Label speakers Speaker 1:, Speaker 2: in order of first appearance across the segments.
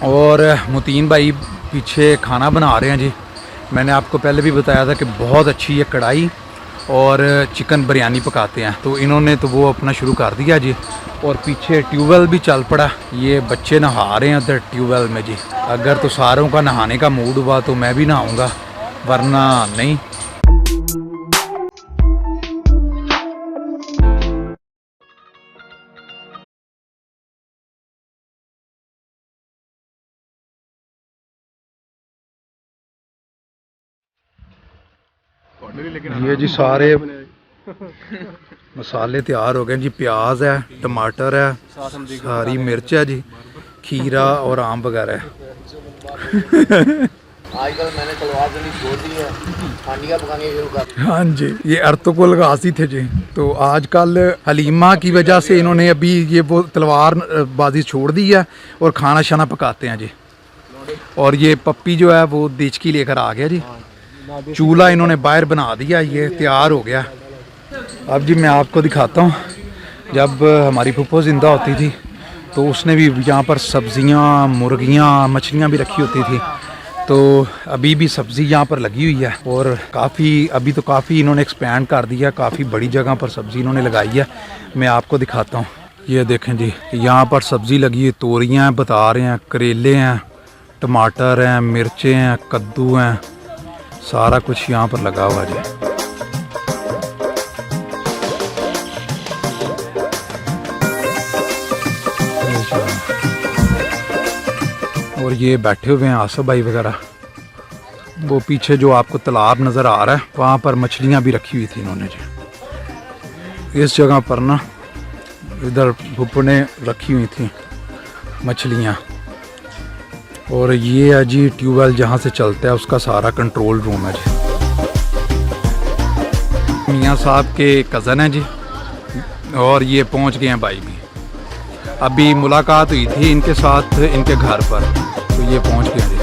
Speaker 1: और मुतीन भाई पीछे खाना बना रहे हैं जी। मैंने आपको पहले भी बताया था कि बहुत अच्छी ये कढ़ाई और चिकन बिरयानी पकाते हैं, तो इन्होंने तो वो अपना शुरू कर दिया जी। और पीछे ट्यूबवेल भी चल पड़ा, ये बच्चे नहा रहे हैं उधर ट्यूबवेल में जी। अगर तो सारों का नहाने का मूड हुआ तो मैं भी नहाऊंगा, वरना नहीं। ये जी सारे मसाले तैयार हो गए जी। प्याज है, टमाटर है, हरी मिर्च है जी, खीरा और आम वगैरह है।
Speaker 2: आजकल मैंने तलवार जल्दी छोड़ दी है, हांडियाँ पकानी शुरू कर।
Speaker 1: हाँ जी, ये अर्तुगरुल गाजी थे जी। तो आजकल हलीमा की वजह से इन्होंने अभी ये वो तलवार बाजी छोड़ दी है और खाना शाना पकाते हैं जी। और ये पप्पी जो है वो देचकी लेकर आ गया जी। चूल्हा इन्होंने बाहर बना दिया, ये तैयार हो गया। अब जी मैं आपको दिखाता हूँ, जब हमारी फूफो ज़िंदा होती थी तो उसने भी यहाँ पर सब्ज़ियाँ, मुर्गियाँ, मछलियाँ भी रखी होती थी। तो अभी भी सब्ज़ी यहाँ पर लगी हुई है और अभी तो काफ़ी इन्होंने एक्सपैंड कर दिया, काफ़ी बड़ी जगह पर सब्ज़ी इन्होंने लगाई है। मैं आपको दिखाता हूँ, ये देखें जी, यहाँ पर सब्ज़ी लगी है। तोरियाँ हैं, बता रहे हैं, करेले हैं, टमाटर हैं, मिर्चें हैं, कद्दू हैं, सारा कुछ यहाँ पर लगा हुआ जी। और ये बैठे हुए हैं आसफ भाई वगैरह। वो पीछे जो आपको तालाब नज़र आ रहा है वहाँ पर मछलियाँ भी रखी हुई थी इन्होंने जी। इस जगह पर ना इधर फुप्पो ने रखी हुई थी मछलियाँ। और ये है जी ट्यूबवेल जहाँ से चलता है, उसका सारा कंट्रोल रूम है जी। मियाँ साहब के कज़न हैं जी, और ये पहुँच गए हैं भाई भी। अभी मुलाकात हुई थी इनके साथ इनके घर पर, तो ये पहुँच गए हैं जी।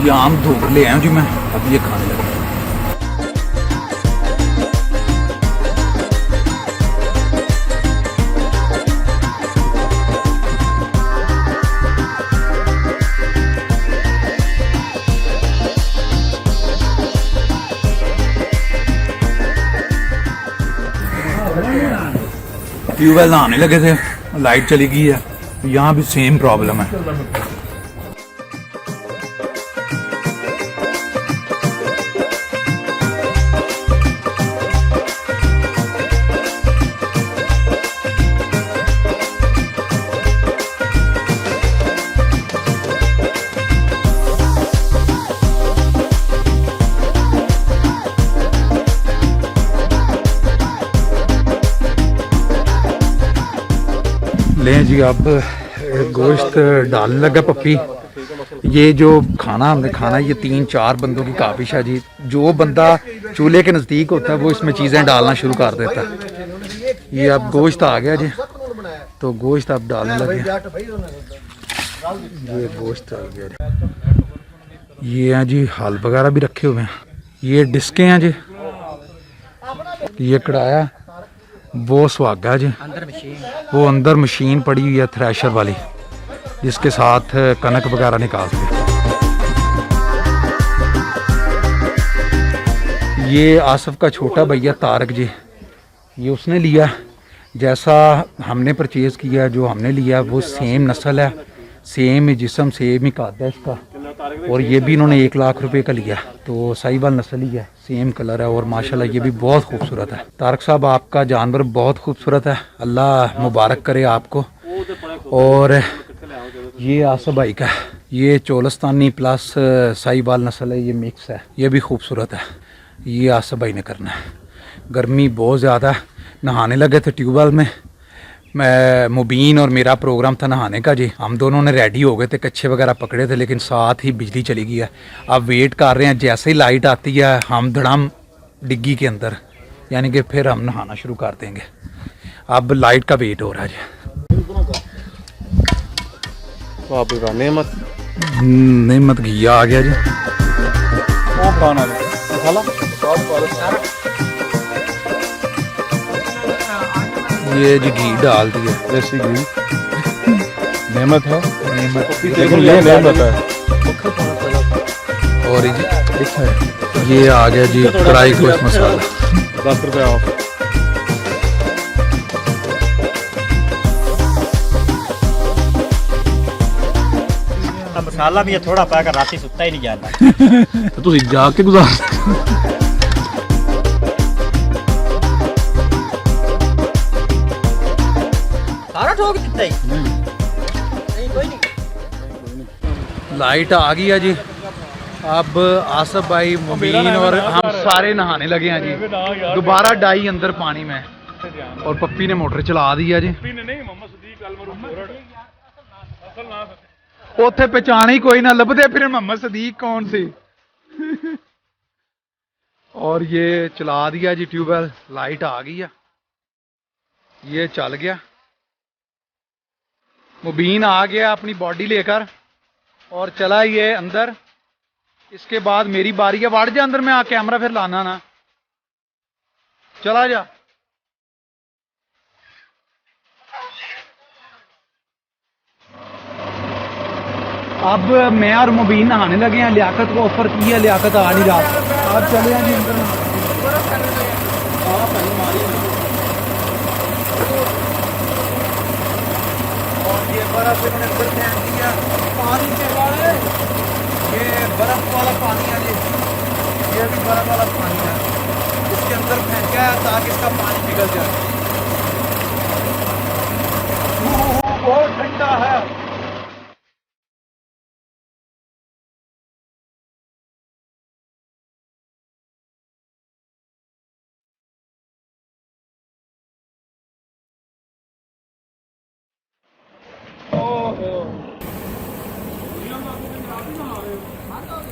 Speaker 1: ये आम धोकर ले आया हूँ जी मैं, अब ये खाने लगा। ट्यूबवेल नहाने लगे थे, लाइट चली गई है। यहाँ भी सेम प्रॉब्लम है। लें जी, अब गोश्त डालने लगा पप्पी। ये जो खाना हमने खाना है, ये 3-4 बंदों की काबिश है जी। जो बंदा चूल्हे के नज़दीक होता है वो इसमें चीज़ें डालना शुरू कर देता है। ये अब गोश्त आ गया जी, तो गोश्त अब डालने लगे। ये गोश्त आ गया जी। ये हैं जी हल वगैरह भी रखे हुए हैं। ये डिस्कें हैं जी। ये कढ़ाया, वो सुहागा जी, वो अंदर मशीन पड़ी हुई है थ्रेशर वाली, जिसके साथ कनक वगैरह निकालते हैं। ये आसफ का छोटा भैया तारक जी, ये उसने लिया, जैसा हमने परचेज़ किया, जो हमने लिया वो सेम नस्ल है, सेम ही जिस्म, सेम ही कद है इसका। और ये भी इन्होंने 1 लाख रुपए का लिया, तो साहिवाल नस्ल ही है, सेम कलर है और माशाल्लाह ये भी बहुत खूबसूरत है। तारक साहब, आपका जानवर बहुत खूबसूरत है, अल्लाह मुबारक करे आपको। और ये आसफ भाई का, ये चोलस्तानी प्लस साहिवाल नस्ल है, ये मिक्स है, ये भी खूबसूरत है। ये आसफ भाई ने करना है। गर्मी बहुत ज़्यादा है, नहाने लगे थे ट्यूबवेल में। मैं मुबीन और मेरा प्रोग्राम था नहाने का जी। हम दोनों ने रेडी हो गए थे, कच्छे वगैरह पकड़े थे, लेकिन साथ ही बिजली चली गई है। अब वेट कर रहे हैं, जैसे ही लाइट आती है हम धड़ाम डिग्गी के अंदर, यानी कि फिर हम नहाना शुरू कर देंगे। अब लाइट का वेट हो रहा है जी। नेमत घिया आ गया जी। ये जी घी डाल दिया,
Speaker 3: देसी घी नेमत है,
Speaker 1: नेमत
Speaker 3: लेकिन ये नेमत है।
Speaker 1: और ये आ गया जी कढ़ाई गोश्त मसाला।
Speaker 3: 10 रुपये ऑफ।
Speaker 4: मसाला भी थोड़ा पाकर राती सुता ही नहीं जाता।
Speaker 3: तो तुम जाके गुजार
Speaker 4: सारा ठोक दिता ही नहीं, कोई नहीं।
Speaker 1: लाइट आ गई है जी। अब आसफ भाई, मुबीन और हम सारे नहाने लगे हैं जी। दोबारा डाई अंदर पानी में, और पप्पी ने मोटर चला दी है जी। ਉੱਥੇ पहचान ही कोई ना लभदे फिर मोहम्मद सदीक कौन सी। और ये चला दिया जी ट्यूबवेल, लाइट आ गई है, ये चल गया। मुबीन आ गया अपनी बॉडी लेकर और चला ये अंदर। इसके बाद मेरी बारी है, वाड़ जा अंदर में आ कैमरा फिर लाना ना, चला जा। अब मैं और मुबीन नहाने लगे हैं। लियाकत को ऑफर की है, लियाकत आ नहीं रहा। अब चले हैं जी अंदर। और ये बर्फ इन्होंने अंदर फेंक दिया, पानी से वाले, ये बर्फ वाला पानी है जी, ये भी बर्फ वाला पानी है, इसके अंदर फेंका है ताकि इसका पानी निकल जाए। बहुत ठंडा है।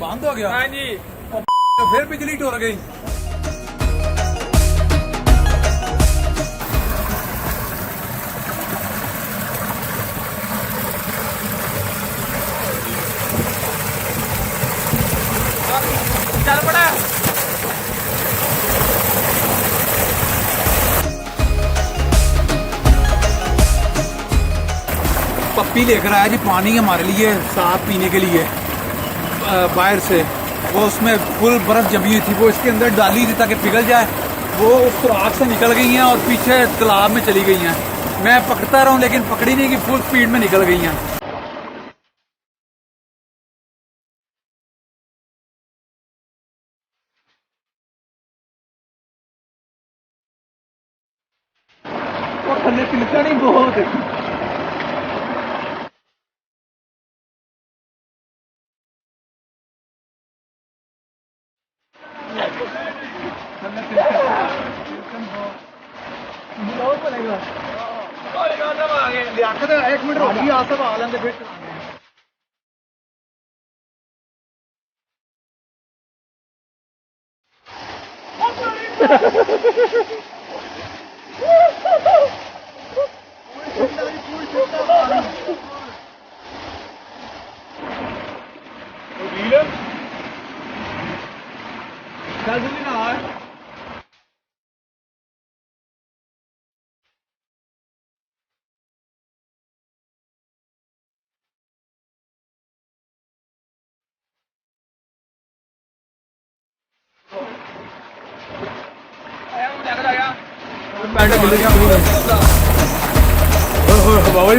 Speaker 1: बंद हो गया। हाँ जी। तो फिर बिजली टूट गई। चल पड़ा। पप्पी लेकर आया जी पानी हमारे लिए साफ पीने के लिए बाहर से। वो उसमें फुल बर्फ़ जमी हुई थी, वो इसके अंदर डाली थी ताकि पिघल जाए। वो उस सुराख से निकल गई हैं और पीछे तालाब में चली गई हैं। मैं पकड़ता रहा हूँ लेकिन पकड़ी नहीं, कि फुल स्पीड में निकल गई हैं। वो थल्ले तिलका नहीं बहुत। एक मिनट रोकी, आसफ आ लेंगे फिर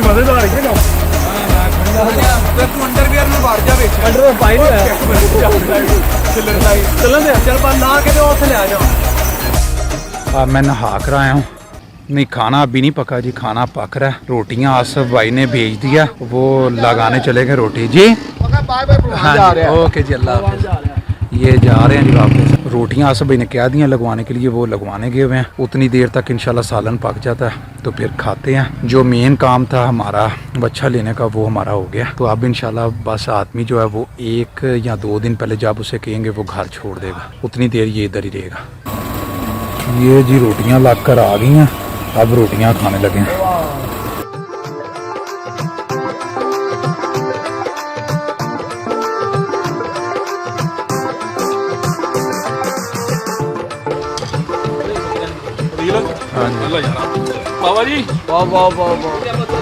Speaker 1: मजेदार है। तू अंडरवियर में बाहर जा, अंडर पाई चल ला के तो ले आ जाओ। अब मैं नहा कर आया हूँ। नहीं, खाना अभी नहीं पका जी, खाना पक रहा है। रोटियां आसफ भाई ने भेज दिया, वो लगाने चले गए रोटी जी। हाँ जी, ओके जी, अल्लाह हाफिज़। ये जा रहे हैं जी वापस। रोटियां आसफ भाई ने कह दी हैं लगवाने के लिए, वो लगवाने गए हुए हैं। उतनी देर तक इंशाल्लाह सालन पक जाता है तो फिर खाते हैं। जो मेन काम था हमारा बच्चा लेने का, वो हमारा हो गया। तो अब इंशाल्लाह बस आदमी जो है वो 1 या 2 दिन पहले जब उसे कहेंगे वो घर छोड़ देगा, उतनी देर ये इधर ही रहेगा। ये जी रोटियां लग कर आ गई हैं अब रोटियां खाने लगे हैं।
Speaker 3: बाबा जी
Speaker 2: वाह वाह वाह वाह